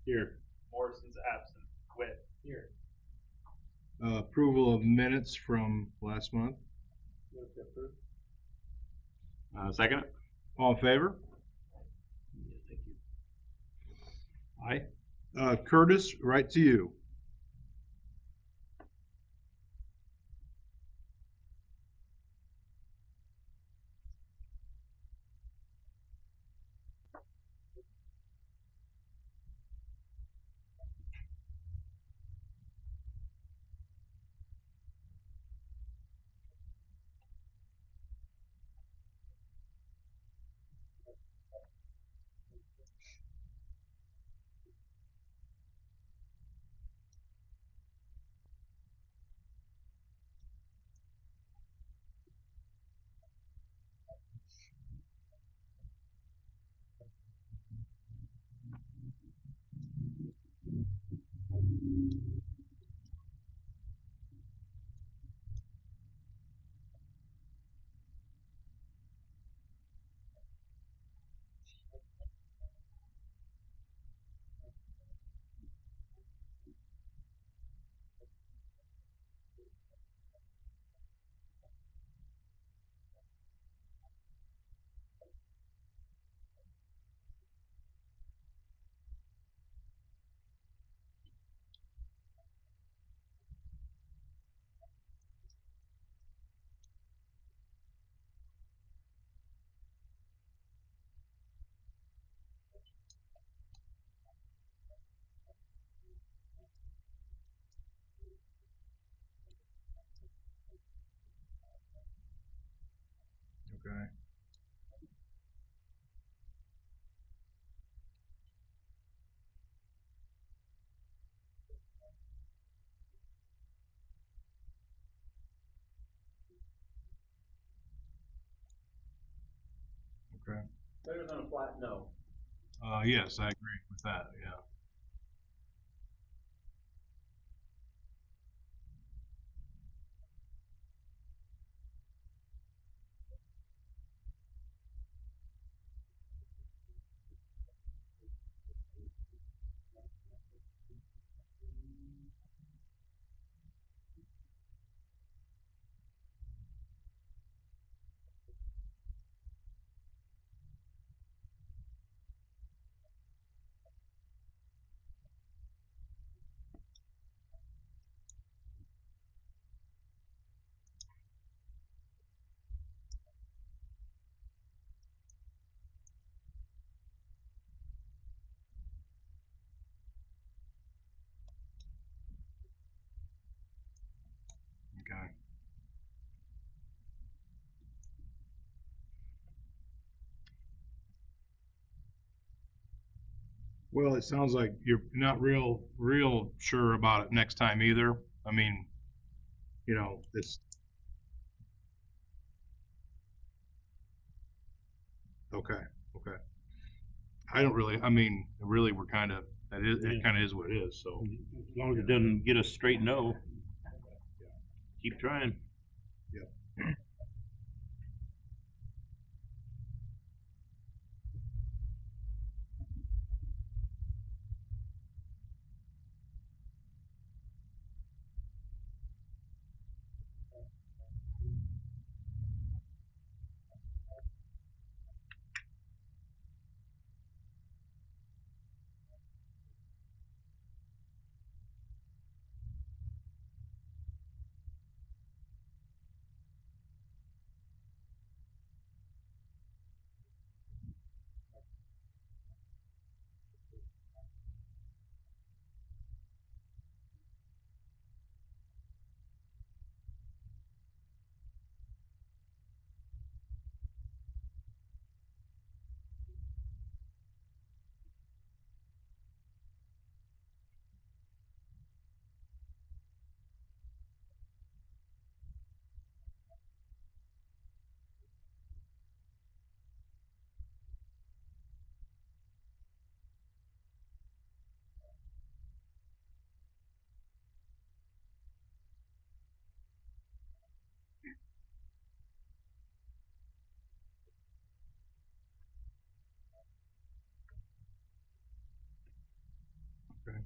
Here. Morrison's absent. Witt. Here. Approval of minutes from last month. Move to approve. Second. All in favor? Yeah, thank you. Aye. Curtis, right to you. Okay. Okay. Better than a flat no. Yes, I agree with that, yeah. Okay. Well, it sounds like you're not real sure about it next time either. I mean, it's okay. Okay. I don't really. I mean, really, we're kind of that is it. Yeah. Kind of is what it is. So As long as it doesn't get us straight no, keep trying. yeah. Okay.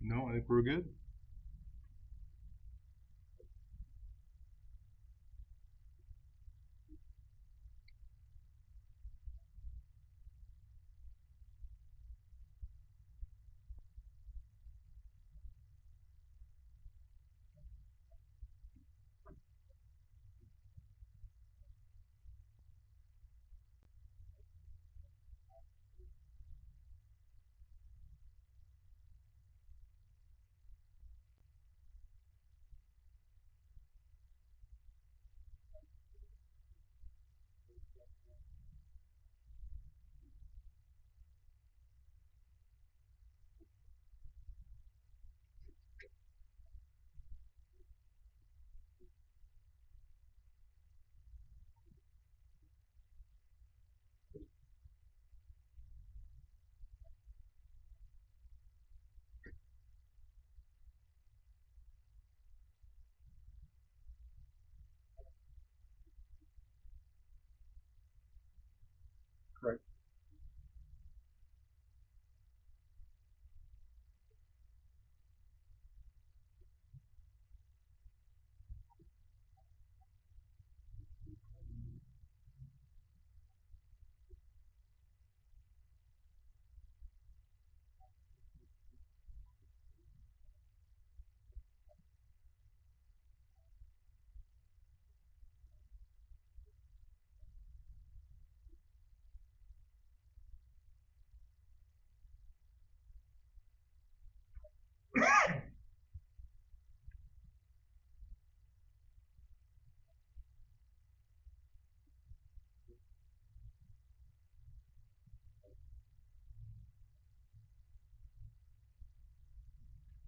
No, I think we're good. Correct.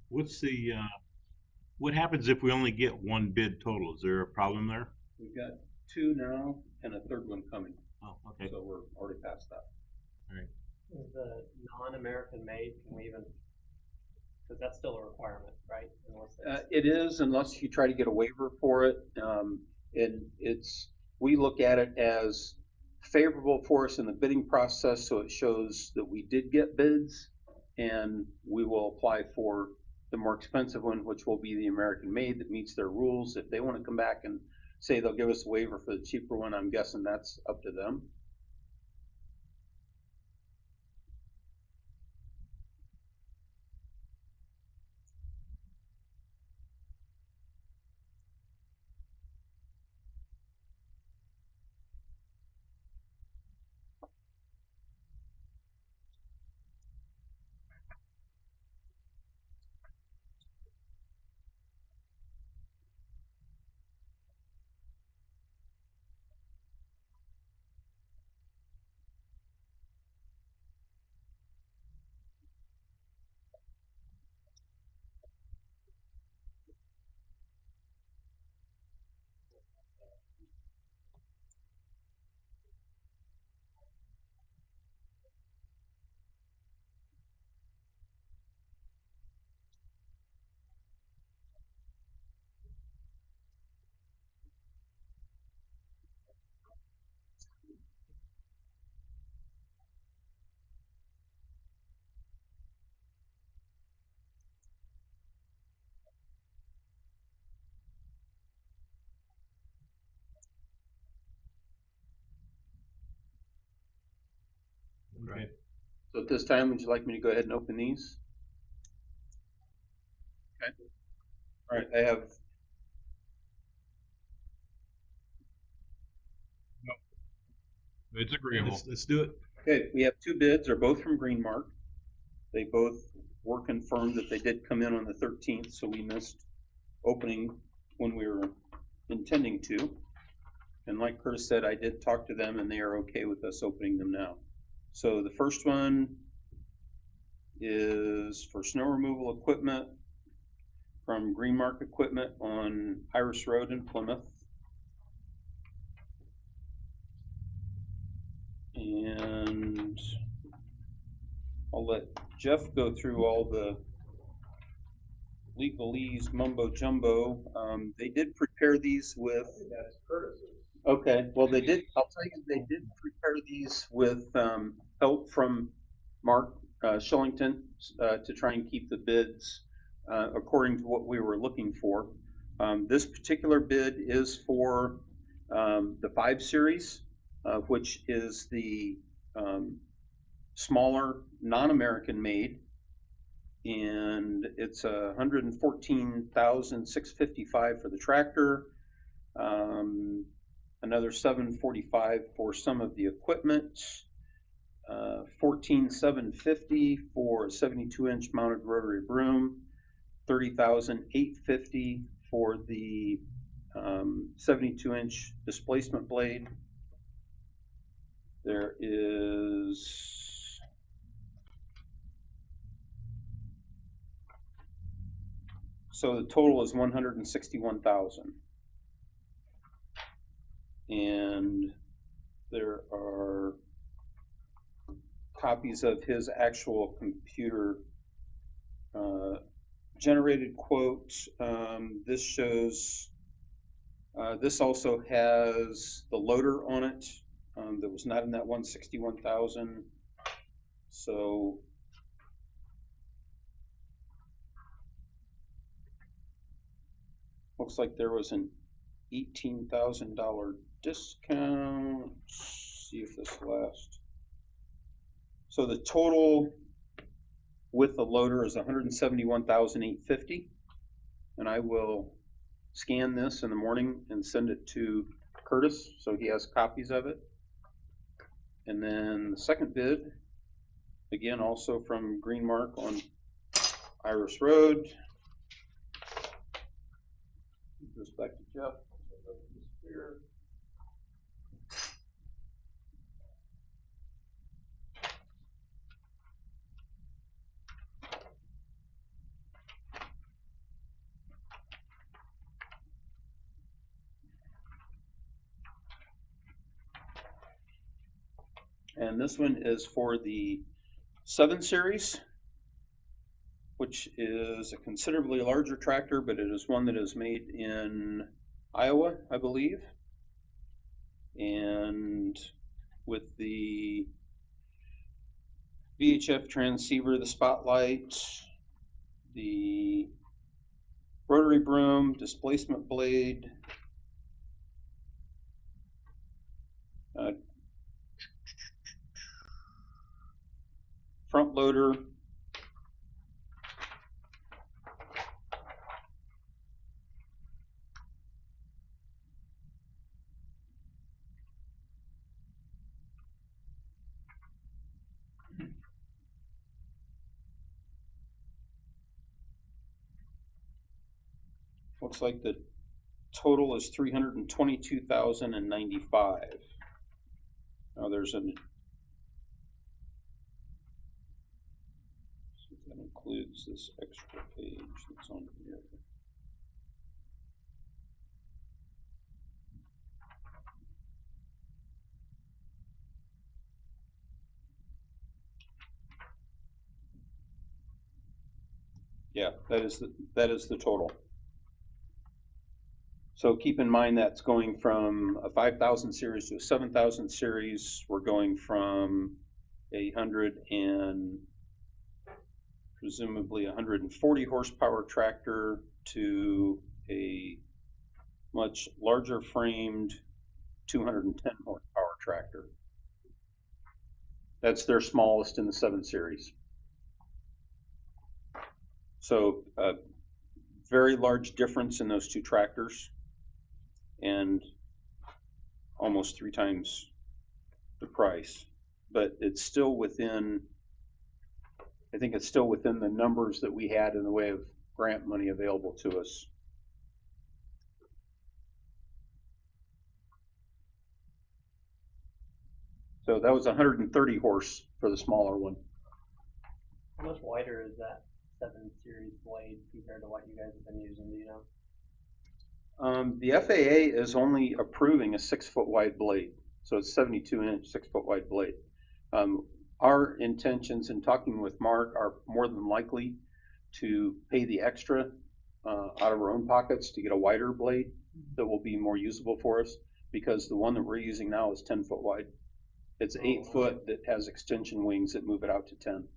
What's the, what happens if we only get one bid total? Is there a problem there? We've got two now and a third one coming, Oh, okay. so we're already past that. All right. The non-American made, can we even, because that's still a requirement, right? Unless it's, It is, unless you try to get a waiver for it, and we look at it as favorable for us in the bidding process, so it shows that we did get bids, and we will apply for the more expensive one, which will be the American made that meets their rules. If they wanna come back and say they'll give us a waiver for the cheaper one, I'm guessing that's up to them. Okay. So at this time, would you like me to go ahead and open these? Okay. All right, I have, It's agreeable. Let's do it. okay, we have two bids, they're both from Greenmark. They both were confirmed that they did come in on the 13th, so we missed opening when we were intending to. And like Curtis said, I did talk to them and they are okay with us opening them now. So the first one is for snow removal equipment from Greenmark Equipment on Iris Road in Plymouth. And I'll let Jeff go through all the legalese mumbo jumbo. They did prepare these with. That's Curtis's. Okay, well, they did, I'll tell you, they did prepare these with, help from Mark, Shillington, to try and keep the bids, according to what we were looking for. This particular bid is for, the 5 Series, which is the, smaller, non-American made. And it's $114,655 for the tractor. Another $745 for some of the equipment, $14,750 for a 72-inch mounted rotary broom, $30,850 for the 72-inch displacement blade. There is so the total is $161,000. And there are copies of his actual computer generated quotes. This shows, this also has the loader on it that was not in that 161,000. So looks like there was an $18,000 discount. Let's see if this lasts. So the total with the loader is $171,850, and I will scan this in the morning and send it to Curtis so he has copies of it. And then the second bid, again also from Greenmark on Iris Road. Goes back to Jeff. And this one is for the 7 Series, which is a considerably larger tractor, but it is one that is made in Iowa, I believe. And with the VHF transceiver, the spotlight, the rotary broom, displacement blade, front loader, looks like the total is $322,095. Now there's an, so that includes this extra page that's on here. Yeah, that is the total. So keep in mind that's going from a 5,000 series to a 7,000 series. We're going from 100 and presumably 140 horsepower tractor to a much larger framed 210 horsepower tractor. That's their smallest in the 7 Series. So a very large difference in those 2 tractors, and almost 3 times the price. But it's still within, I think it's still within the numbers that we had in the way of grant money available to us. So that was 130 horse for the smaller one. How much wider is that 7 series blade compared to what you guys have been using, do you know? The FAA is only approving a 6 foot wide blade, so it's 72 inch, 6 foot wide blade. Our intentions in talking with Mark are more than likely to pay the extra out of our own pockets to get a wider blade that will be more usable for us, because the one that we're using now is 10 foot wide. It's 8 foot that has extension wings that move it out to 10.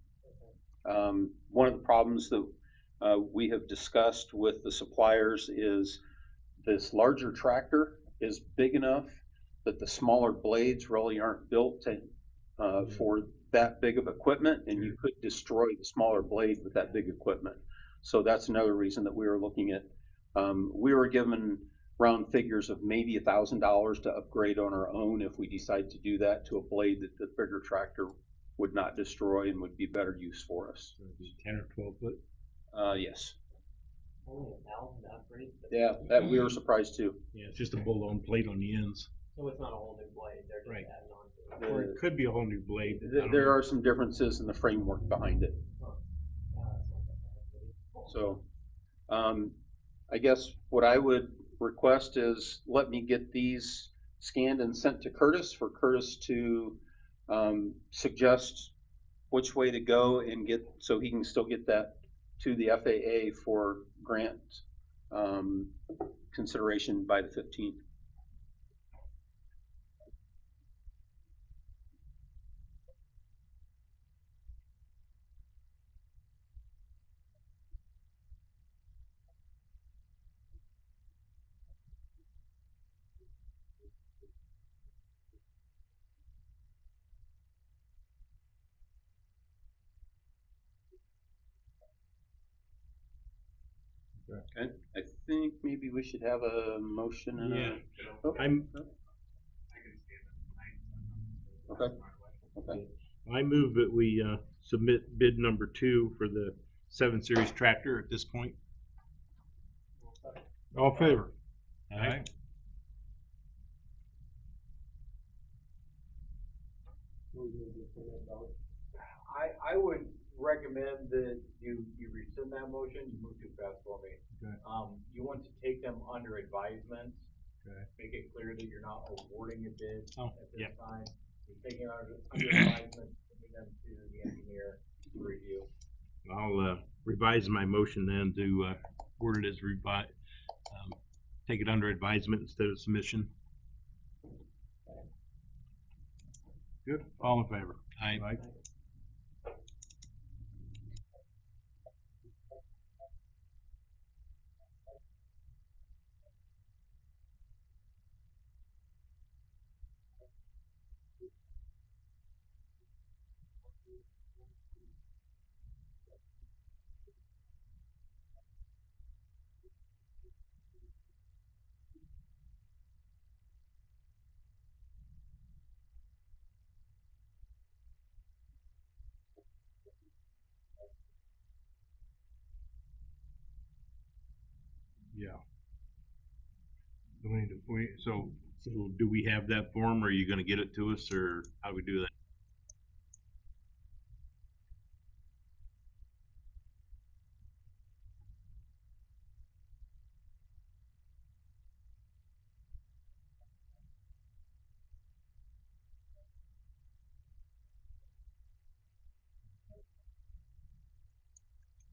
One of the problems that we have discussed with the suppliers is this larger tractor is big enough that the smaller blades really aren't built to, for that big of equipment, and you could destroy the smaller blade with that big equipment. So that's another reason that we were looking at. We were given round figures of maybe $1,000 to upgrade on our own if we decide to do that to a blade that the bigger tractor would not destroy and would be better use for us. 10 or 12 foot. Yes. Only 1,000 to upgrade? Yeah, that we were surprised too. Yeah, it's just a bolt-on plate on the ends. So it's not a whole new blade, they're just Right. adding on to it. Or it could be a whole new blade. I don't There know. are some differences in the framework behind it. That's not that bad. So, I guess what I would request is let me get these scanned and sent to Curtis for Curtis to suggest which way to go and get, so he can still get that to the FAA for grant consideration by the 15th. Okay, I think maybe we should have a motion and Yeah. a. Oh, I'm, okay, okay. I move that we submit bid number 2 for the 7 series tractor at this point. All in favor? Aye. I would recommend that you rescind that motion, you move too fast for me. Okay. You want to take them under advisement. Okay. Make it clear that you're not awarding a bid Oh, at this yep. time. You're taking under advisement, sending them to the engineer to review. I'll revise my motion then to word it as take it under advisement instead of submission. Good. All in favor? Aye. Yeah. Do we need to, so So do we have that form, or are you gonna get it to us, or how do we do that?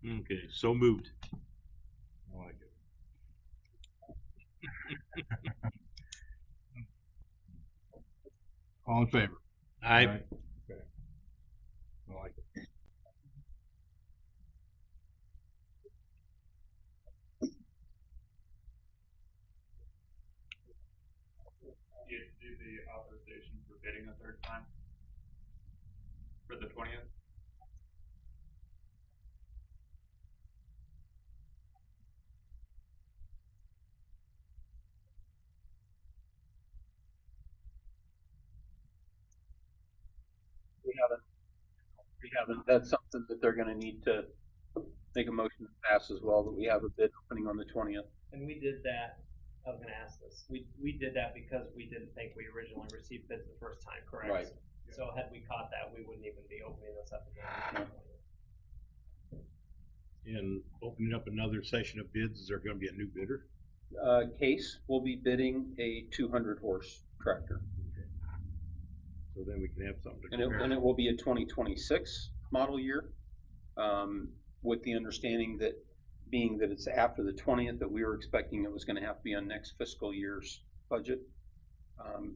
Okay, so moved. I like it. All in favor? Aye. Okay. I like it. You do the authorization for bidding a third time? For the 20th? We haven't, that's something that they're gonna need to make a motion to pass as well, that we have a bid opening on the 20th. And we did that, I was gonna ask this, we did that because we didn't think we originally received bids the first time, correct? Right. So had we caught that, we wouldn't even be opening this up again. And opening up another session of bids, is there gonna be a new bidder? Case will be bidding a 200 horse tractor. So then we can have something to And compare. it will be a 2026 model year, with the understanding that being that it's after the 20th, that we were expecting it was gonna have to be on next fiscal year's budget.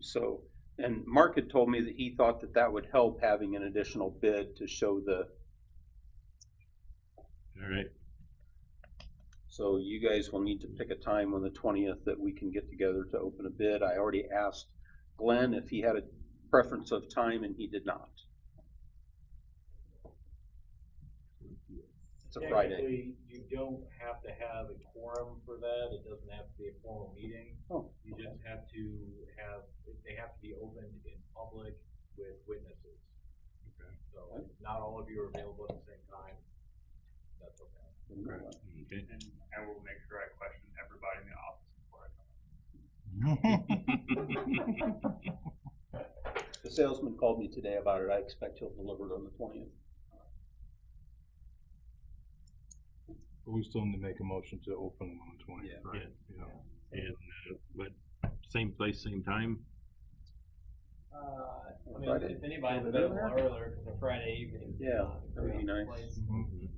So, and Mark had told me that he thought that that would help having an additional bid to show the, All right, so you guys will need to pick a time on the 20th that we can get together to open a bid. I already asked Glenn if he had a preference of time, and he did not. It's a Friday. Technically, you don't have to have a quorum for that, it doesn't have to be a formal meeting. Oh, You just have to have, they have to be opened in public with witnesses. Okay. So if not all of you are available at the same time, that's okay. okay. And I will make sure I question everybody in the office before I come. The salesman called me today about it. I expect he'll deliver it on the 20th. But we still need to make a motion to open them on the 20th, Yeah. right? And, but same place, same time? I mean, Friday. if anybody's Over available there? earlier, cause a Friday evening. Yeah, that would be nice.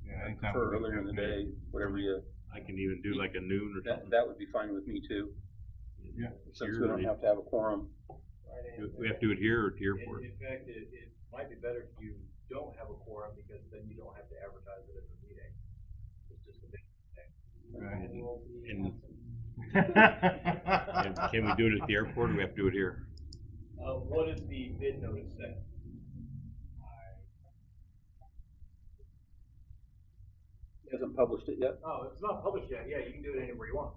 Yeah, anytime. For earlier in the day, whatever you, I can even do like a noon or something. that would be fine with me too, Yeah. since we don't have to have a quorum. Do we have to do it here or at the airport? In fact, it might be better if you don't have a quorum, because then you don't have to advertise it as a meeting. It's just a big thing. Right. And can we do it at the airport or we have to do it here? What does the bid notice say? He hasn't published it yet. Oh, it's not published yet, yeah, you can do it anywhere you want.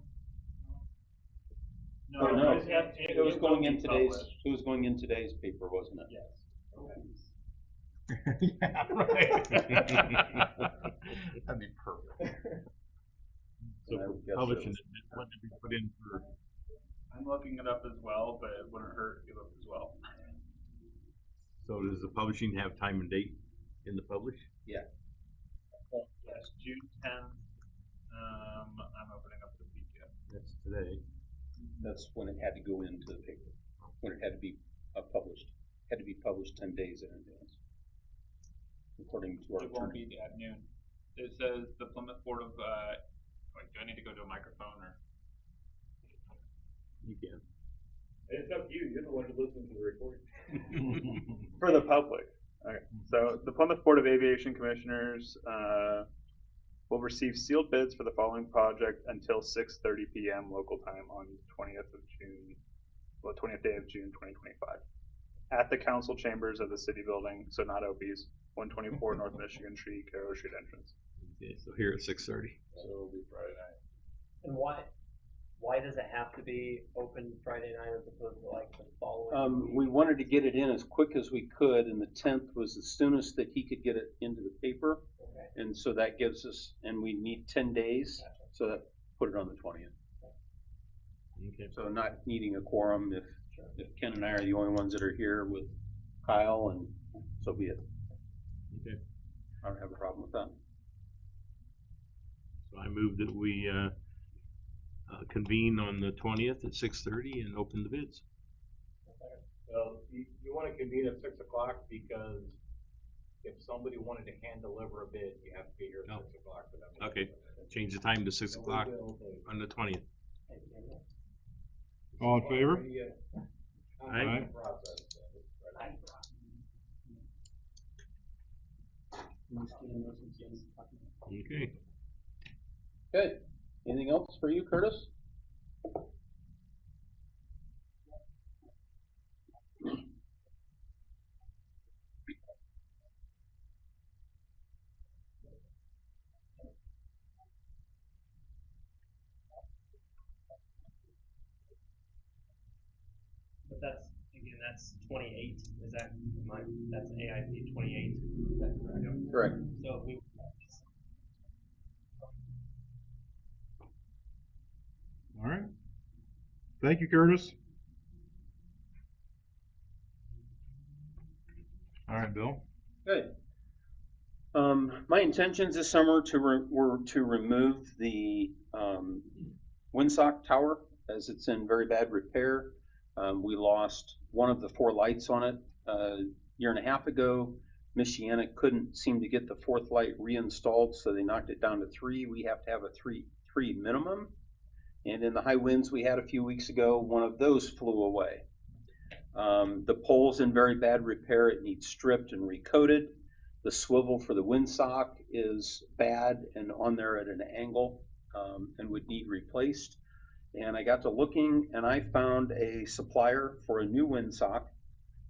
Oh, no. you just have to- It was it going will in be today's, published. it was going in today's paper, wasn't it? Yes. Okay. Yeah, right. That'd be perfect. So I would guess publishing so. it, what did we put in for, I'm looking it up as well, but it wouldn't hurt to look as well. so does the publishing have time and date in the publish? Yes, June 10th. I'm opening up the PDF. That's today. That's when it had to go into the paper, when it had to be published, had to be published 10 days in advance, according to our It won't attorney. be at noon. It says the Plymouth Board of, wait, do I need to go to a microphone or? You can. It's up to you, you're the one who listens to the recording. For the public. Okay, so the Plymouth Board of Aviation Commissioners, will receive sealed bids for the following project until 6:30 p.m. local time on 20th day of June 2025. At the council chambers of the city building, so not OP's, 124 North Michigan Street, Carroll Street entrance. Okay, so here at 6:30. So it'll be Friday night. And why does it have to be open Friday night as opposed to like the following? We wanted to get it in as quick as we could, and the 10th was the soonest that he could get it into the paper. Okay. And so that gives us, and we need 10 days, so that put it on the 20th. Okay. So not needing a quorum if Ken and I are the only ones that are here with Kyle, and so be it. Okay. I don't have a problem with that. So I move that we, convene on the 20th at 6:30 and open the bids. Well, you wanna convene at 6 o'clock, because if somebody wanted to hand deliver a bid, you have to be here at Oh. 6 o'clock for them. Okay, change the time to 6 o'clock on the 20th. All in favor? Aye. Okay. Okay, anything else for you, Curtis? But that's 28, is that, that's AIP 28, is that correct? Correct. So if we, All right. Thank you, Curtis. All right, Bill. Good. My intentions this summer were to remove the windsock tower as it's in very bad repair. We lost one of the 4 lights on it a year and a half ago. Michiana couldn't seem to get the 4th light reinstalled, so they knocked it down to 3. We have to have a three minimum. And in the high winds we had a few weeks ago, one of those flew away. The pole's in very bad repair. It needs stripped and recoated. The swivel for the windsock is bad and on there at an angle, and would need replaced. And I got to looking and I found a supplier for a new windsock,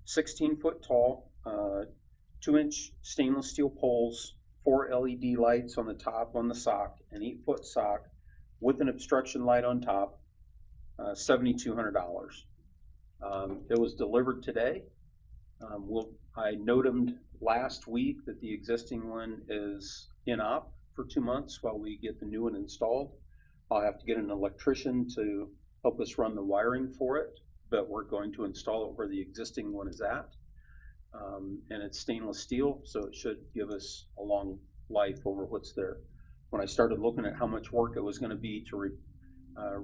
16 foot tall, 2-inch stainless steel poles, 4 LED lights on the top on the sock, an 8-foot sock with an obstruction light on top, $7,200. It was delivered today. I noted last week that the existing one is in op for 2 months while we get the new one installed. I'll have to get an electrician to help us run the wiring for it, but we're going to install it where the existing one is at. And it's stainless steel, so it should give us a long life over what's there. When I started looking at how much work it was going to be to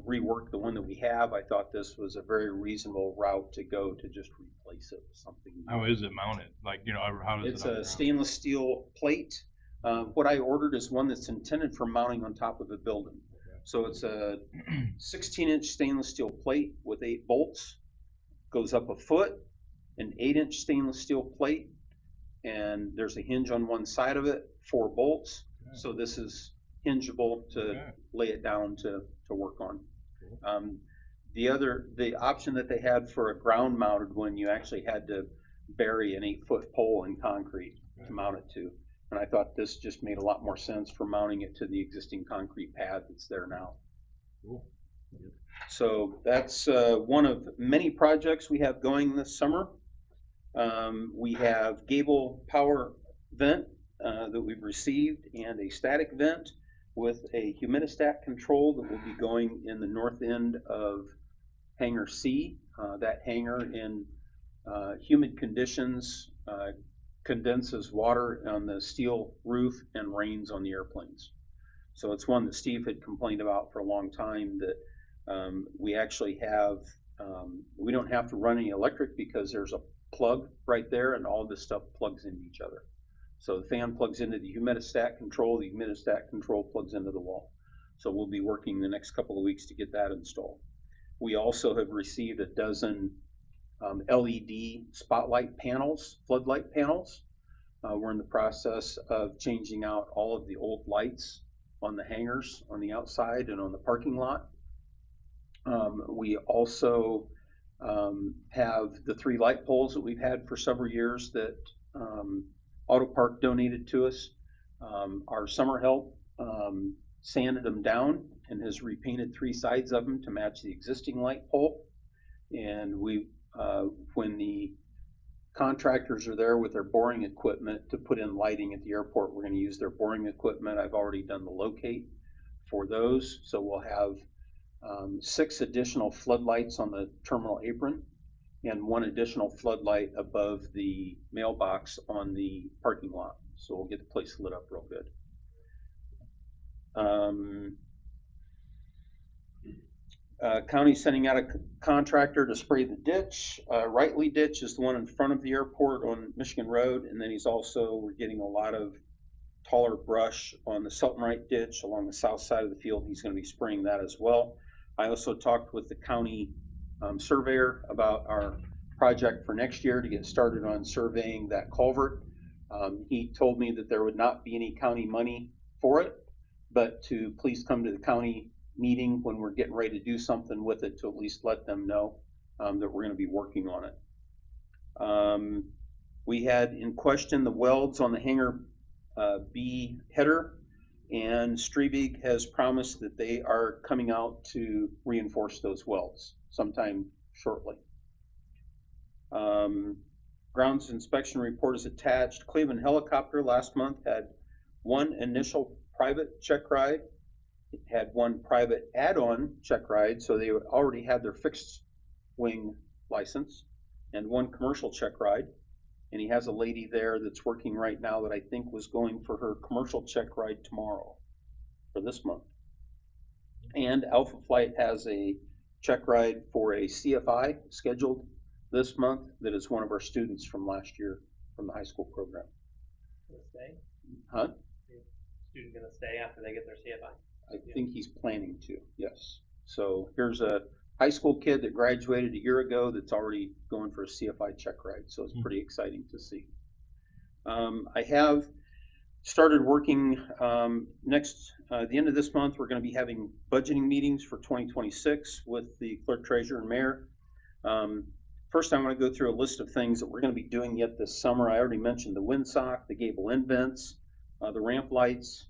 rework the one that we have, I thought this was a very reasonable route to go to just replace it with something new. How is it mounted? Like, you know, how does It's it? a stainless steel plate. What I ordered is one that's intended for mounting on top of a building. So it's a 16-inch stainless steel plate with 8 bolts, goes up a foot, an 8-inch stainless steel plate, and there's a hinge on one side of it, 4 bolts. Okay. So this is hingeable to lay it down to work on. The option that they had for a ground mounted one, you actually had to bury an 8-foot pole in concrete to mount it to. And I thought this just made a lot more sense for mounting it to the existing concrete pad that's there now. Cool. So that's one of many projects we have going this summer. We have gable power vent that we've received and a static vent with a humidistat control that will be going in the north end of hangar C. That hangar in humid conditions condenses water on the steel roof and rains on the airplanes. So it's one that Steve had complained about for a long time, that we actually have, we don't have to run any electric because there's a plug right there and all this stuff plugs into each other. So the fan plugs into the humidistat control plugs into the wall. So we'll be working the next couple of weeks to get that installed. We also have received a dozen LED spotlight panels, floodlight panels. We're in the process of changing out all of the old lights on the hangars on the outside and on the parking lot. We also have the 3 light poles that we've had for several years that Auto Park donated to us. Our summer help sanded them down and has repainted 3 sides of them to match the existing light pole. And we, when the contractors are there with their boring equipment to put in lighting at the airport, we're going to use their boring equipment. I've already done the locate for those, so we'll have 6 additional floodlights on the terminal apron and 1 additional floodlight above the mailbox on the parking lot. So we'll get the place lit up real good. County sending out a contractor to spray the ditch. Rightly ditch is the one in front of the airport on Michigan Road, and then we're getting a lot of taller brush on the Sultan Wright ditch along the south side of the field. He's going to be spraying that as well. I also talked with the county surveyor about our project for next year to get started on surveying that culvert. He told me that there would not be any county money for it, but to please come to the county meeting when we're getting ready to do something with it, to at least let them know that we're going to be working on it. We had in question the welds on the hangar B header, and Strebig has promised that they are coming out to reinforce those welds sometime shortly. Grounds inspection report is attached. Cleveland Helicopter last month had 1 initial private check ride. It had 1 private add-on check ride, so they already had their fixed wing license, and 1 commercial check ride. And he has a lady there that's working right now that I think was going for her commercial check ride tomorrow for this month. And Alpha Flight has a check ride for a CFI scheduled this month that is one of our students from last year from the high school program. Gonna stay? Huh? Student gonna stay after they get their CFI? I think he's planning to, yes. So here's a high school kid that graduated a year ago that's already going for a CFI check ride, so it's pretty exciting to see. I have started working the end of this month, we're going to be having budgeting meetings for 2026 with the clerk, treasurer, and mayor. First, I want to go through a list of things that we're going to be doing yet this summer. I already mentioned the windsock, the gable end vents, the ramp lights.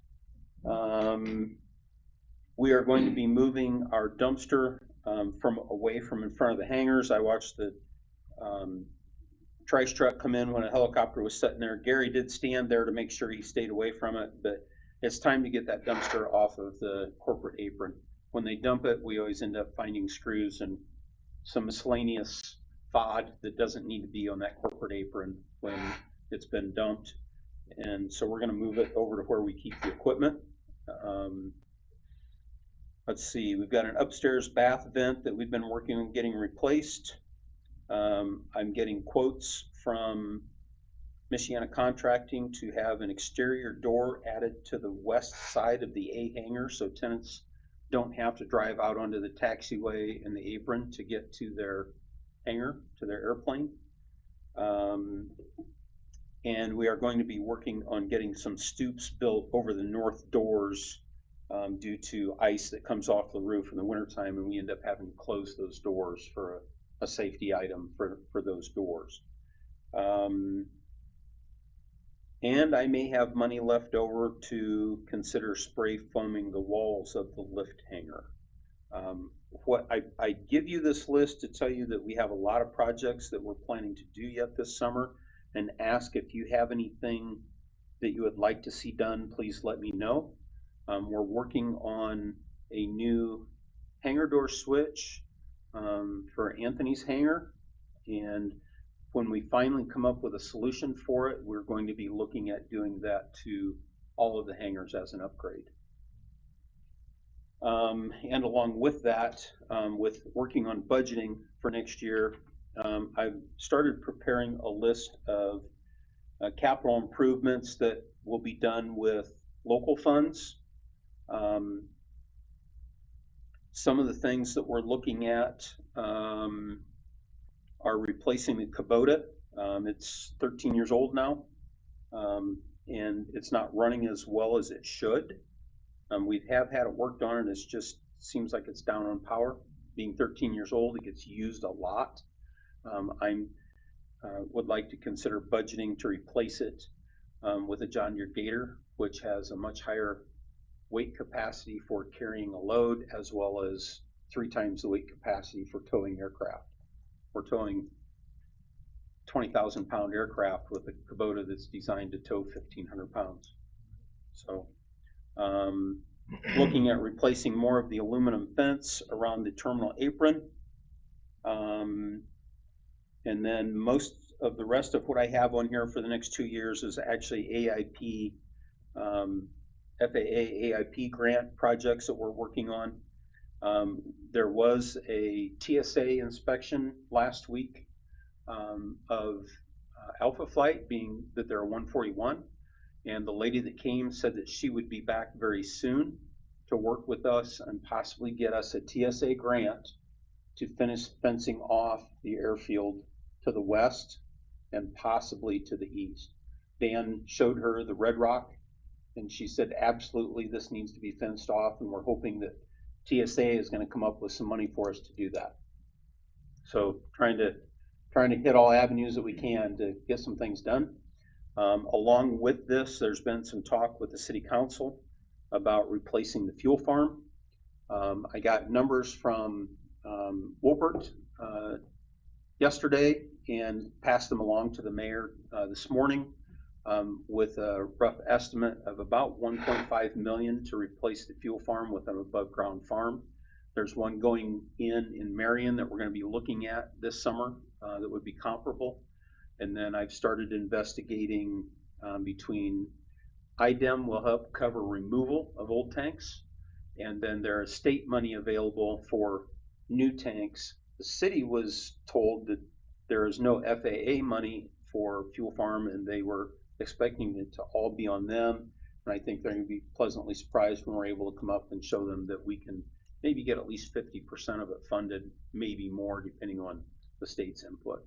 We are going to be moving our dumpster away from in front of the hangars. I watched the trash truck come in when a helicopter was sitting there. Gary did stand there to make sure he stayed away from it, but it's time to get that dumpster off of the corporate apron. When they dump it, we always end up finding screws and some miscellaneous FOD that doesn't need to be on that corporate apron when it's been dumped. And so we're going to move it over to where we keep the equipment. Let's see, we've got an upstairs bath vent that we've been working on getting replaced. I'm getting quotes from Michiana Contracting to have an exterior door added to the west side of the A hangar so tenants don't have to drive out onto the taxiway and the apron to get to their hangar, to their airplane. And we are going to be working on getting some stoops built over the north doors due to ice that comes off the roof in the wintertime, and we end up having to close those doors for a safety item for those doors. And I may have money left over to consider spray foaming the walls of the lift hangar. I give you this list to tell you that we have a lot of projects that we're planning to do yet this summer, and ask if you have anything that you would like to see done, please let me know. We're working on a new hangar door switch for Anthony's hangar, and when we finally come up with a solution for it, we're going to be looking at doing that to all of the hangars as an upgrade. And along with that, with working on budgeting for next year, I've started preparing a list of capital improvements that will be done with local funds. Some of the things that we're looking at are replacing the Kubota. It's 13 years old now, and it's not running as well as it should. We have had it worked on, and it just seems like it's down on power. Being 13 years old, it gets used a lot. I would like to consider budgeting to replace it with a John Deere Gator, which has a much higher weight capacity for carrying a load, as well as 3 times the weight capacity for towing aircraft. We're towing 20,000 pound aircraft with a Kubota that's designed to tow 1,500 pounds. So looking at replacing more of the aluminum fence around the terminal apron. And then most of the rest of what I have on here for the next 2 years is actually AIP, FAA AIP grant projects that we're working on. There was a TSA inspection last week of Alpha Flight, being that they're a 141, and the lady that came said that she would be back very soon to work with us and possibly get us a TSA grant to finish fencing off the airfield to the west and possibly to the east. Dan showed her the red rock, and she said, absolutely, this needs to be fenced off, and we're hoping that TSA is going to come up with some money for us to do that. So trying to hit all avenues that we can to get some things done. Along with this, there's been some talk with the city council about replacing the fuel farm. I got numbers from Wolpert yesterday and passed them along to the mayor this morning with a rough estimate of about 1.5 million to replace the fuel farm with an above ground farm. There's one going in Marion that we're going to be looking at this summer that would be comparable. And then I've started investigating between IDEM will help cover removal of old tanks, and then there is state money available for new tanks. The city was told that there is no FAA money for fuel farm, and they were expecting it to all be on them. And I think they're going to be pleasantly surprised when we're able to come up and show them that we can maybe get at least 50% of it funded, maybe more, depending on the state's input.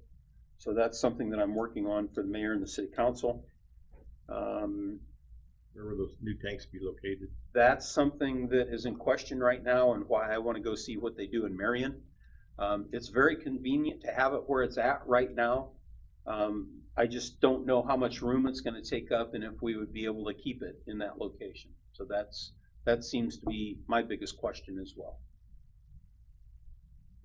So that's something that I'm working on for the mayor and the city council. Where will those new tanks be located? That's something that is in question right now, and why I want to go see what they do in Marion. It's very convenient to have it where it's at right now. I just don't know how much room it's going to take up and if we would be able to keep it in that location. So that seems to be my biggest question as well.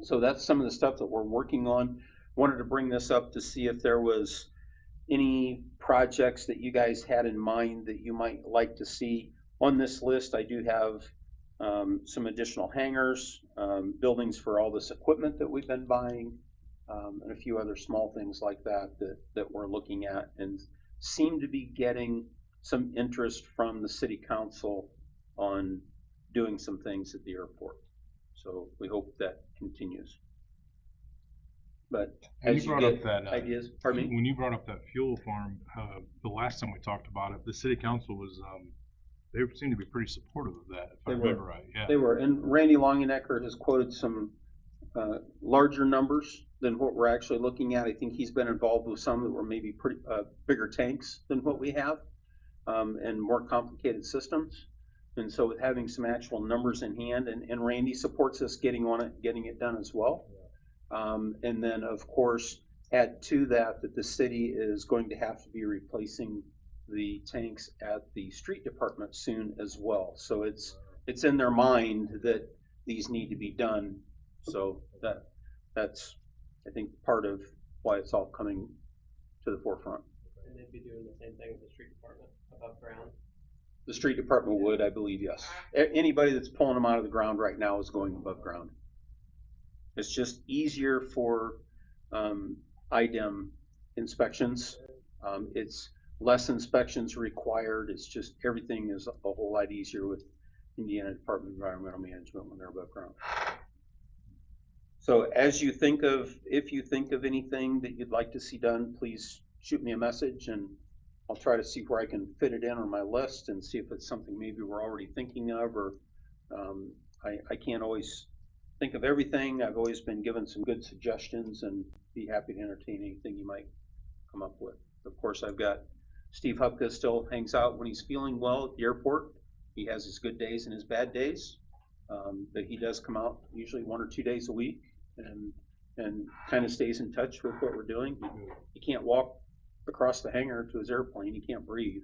So that's some of the stuff that we're working on. Wanted to bring this up to see if there was any projects that you guys had in mind that you might like to see. On this list, I do have some additional hangars, buildings for all this equipment that we've been buying, and a few other small things like that we're looking at, and seem to be getting some interest from the city council on doing some things at the airport. So we hope that continues. But When as you you brought get up that, ideas, pardon me? when you brought up that fuel farm, the last time we talked about it, the city council was, they seemed to be pretty supportive of that, if I They were. remember right, yeah. They were, and Randy Longenecker has quoted some larger numbers than what we're actually looking at. I think he's been involved with some that were maybe pretty bigger tanks than what we have, and more complicated systems. And so with having some actual numbers in hand, and Randy supports us getting on it, getting it done as well. And then of course, add to that the city is going to have to be replacing the tanks at the street department soon as well. So it's in their mind that these need to be done. So that's I think part of why it's all coming to the forefront. And they'd be doing the same thing with the street department above ground. The street department would, I believe, yes. Anybody that's pulling them out of the ground right now is going above ground. It's just easier for IDEM inspections. It's less inspections required. It's just everything is a whole lot easier with Indiana Department of Environmental Management when they're above ground. So as you think of, if you think of anything that you'd like to see done, please shoot me a message and I'll try to see where I can fit it in on my list and see if it's something maybe we're already thinking of, or I can't always think of everything. I've always been given some good suggestions and be happy to entertain anything you might come up with. Of course, I've got Steve Hupka still hangs out when he's feeling well at the airport. He has his good days and his bad days, but he does come out usually 1 or 2 days a week and kind of stays in touch with what we're doing. He can't walk across the hangar to his airplane. He can't breathe.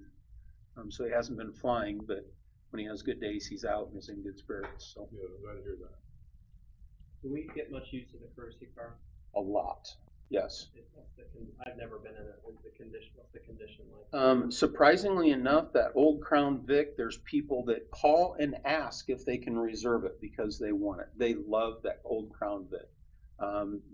So he hasn't been flying, but when he has good days, he's out and is in good spirits. So Yeah, I'm glad to hear that. Do we get much use of the courtesy car? a lot, yes. I've never been in it. What's the condition like? Surprisingly enough, that old Crown Vic, there's people that call and ask if they can reserve it because they want it. They love that old Crown Vic.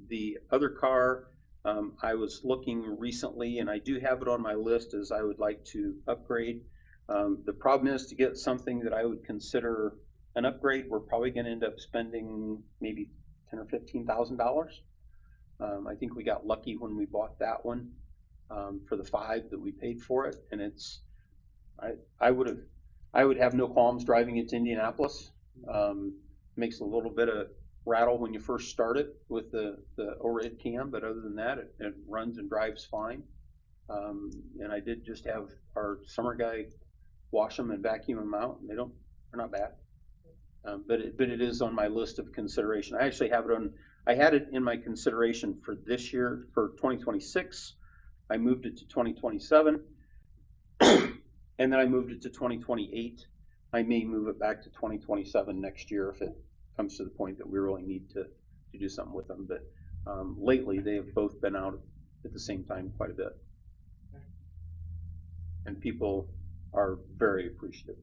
The other car, I was looking recently, and I do have it on my list as I would like to upgrade. The problem is to get something that I would consider an upgrade, we're probably going to end up spending maybe $10,000 or $15,000. I think we got lucky when we bought that one for the $5,000 that we paid for it, and it's I would have no qualms driving it to Indianapolis. Makes a little bit of rattle when you first start it with the overhead cam, but other than that, it runs and drives fine. And I did just have our summer guy wash them and vacuum them out, and they're not bad. But it is on my list of consideration. I actually have it on. I had it in my consideration for this year, for 2026. I moved it to 2027, and then I moved it to 2028. I may move it back to 2027 next year if it comes to the point that we really need to do something with them. But lately, they have both been out at the same time quite a bit, and people are very appreciative.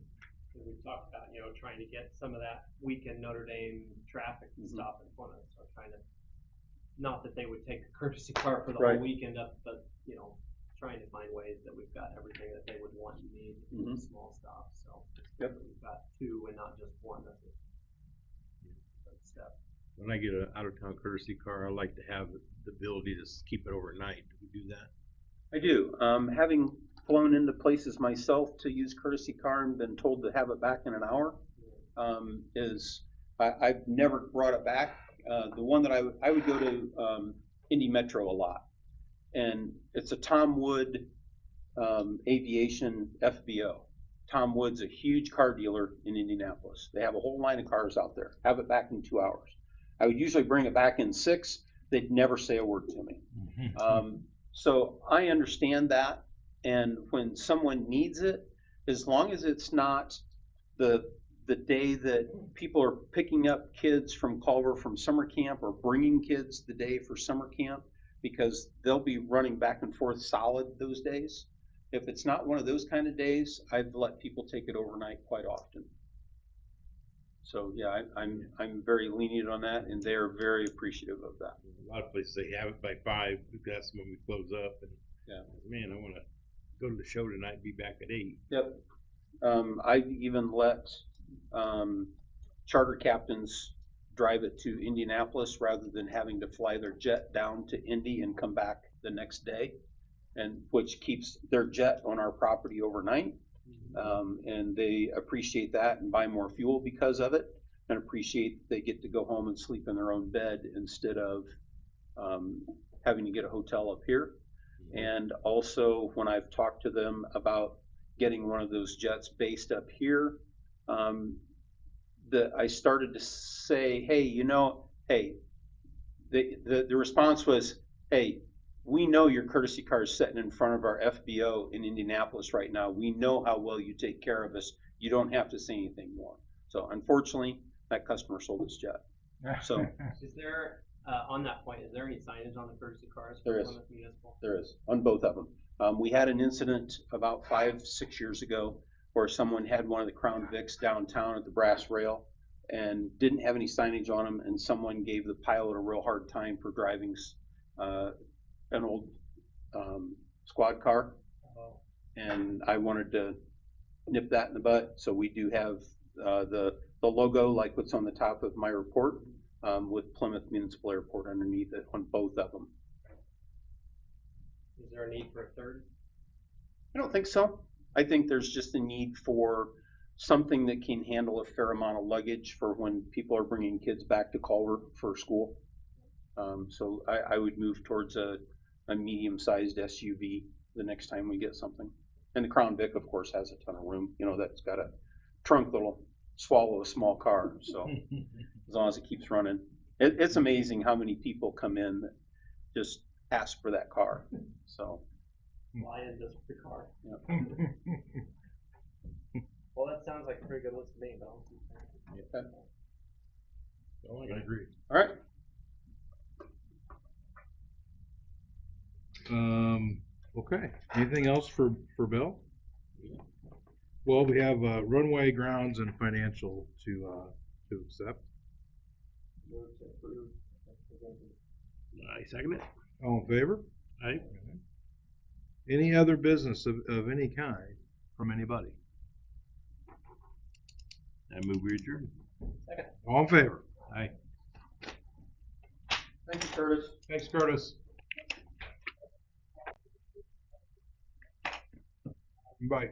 We talked about, trying to get some of that weekend Notre Dame traffic and stop in front of us. So trying to, not that they would take a courtesy car for the Right. whole weekend up, but you know, trying to find ways that we've got everything that they would want and need, Mhm. small stuff, so. Yep. We've got two and not just one, that's a good step. When I get an out-of-town courtesy car, I like to have the ability to keep it overnight. Do we do that? I do. Having flown into places myself to use courtesy car and been told to have it back in an hour, I've never brought it back. The one that I would go to Indy Metro a lot, and it's a Tom Wood Aviation FBO. Tom Wood's a huge car dealer in Indianapolis. They have a whole line of cars out there. Have it back in 2 hours. I would usually bring it back in 6. They'd never say a word to me. So I understand that, and when someone needs it, as long as it's not the day that people are picking up kids from Culver from summer camp or bringing kids the day for summer camp, because they'll be running back and forth solid those days. If it's not one of those kind of days, I've let people take it overnight quite often. So yeah, I'm very lenient on that, and they're very appreciative of that. A lot of places they have it by 5. That's when we close up. And Yeah. man, I want to go to the show tonight and be back at 8. Yep. I've even let charter captains drive it to Indianapolis rather than having to fly their jet down to Indy and come back the next day, and which keeps their jet on our property overnight. And they appreciate that and buy more fuel because of it, and appreciate that they get to go home and sleep in their own bed instead of having to get a hotel up here. And also, when I've talked to them about getting one of those jets based up here, I started to say, hey, the response was, hey, we know your courtesy car is sitting in front of our FBO in Indianapolis right now. We know how well you take care of us. You don't have to say anything more. So unfortunately, that customer sold his jet. So Is there, on that point, is there any signage on the courtesy cars? There is. Plymouth Municipal? there is, on both of them. We had an incident about 5-6 years ago where someone had one of the Crown Vics downtown at the brass rail and didn't have any signage on them, and someone gave the pilot a real hard time for driving an old squad car, Oh. and I wanted to nip that in the butt. So we do have the logo like what's on the top of my report, with Plymouth Municipal Airport underneath it on both of them. Is there a need for a third? I don't think so. I think there's just a need for something that can handle a fair amount of luggage for when people are bringing kids back to Culver for school. So I would move towards a medium-sized SUV the next time we get something. And the Crown Vic, of course, has a ton of room. That's got a trunk that'll swallow a small car. So as long as it keeps running, it's amazing how many people come in that just ask for that car. So. Why is this the car? Yeah. Well, that sounds like a pretty good list to me, though. Okay. Oh, I agree. All right. Okay, anything else for Bill? Well, we have runway, grounds, and financial to accept. Move to approve. I second it. All in favor? Aye. Any other business of any kind from anybody? I move we adjourn. Second. All in favor? Aye. Thank you, Curtis. Thanks, Curtis. Bye.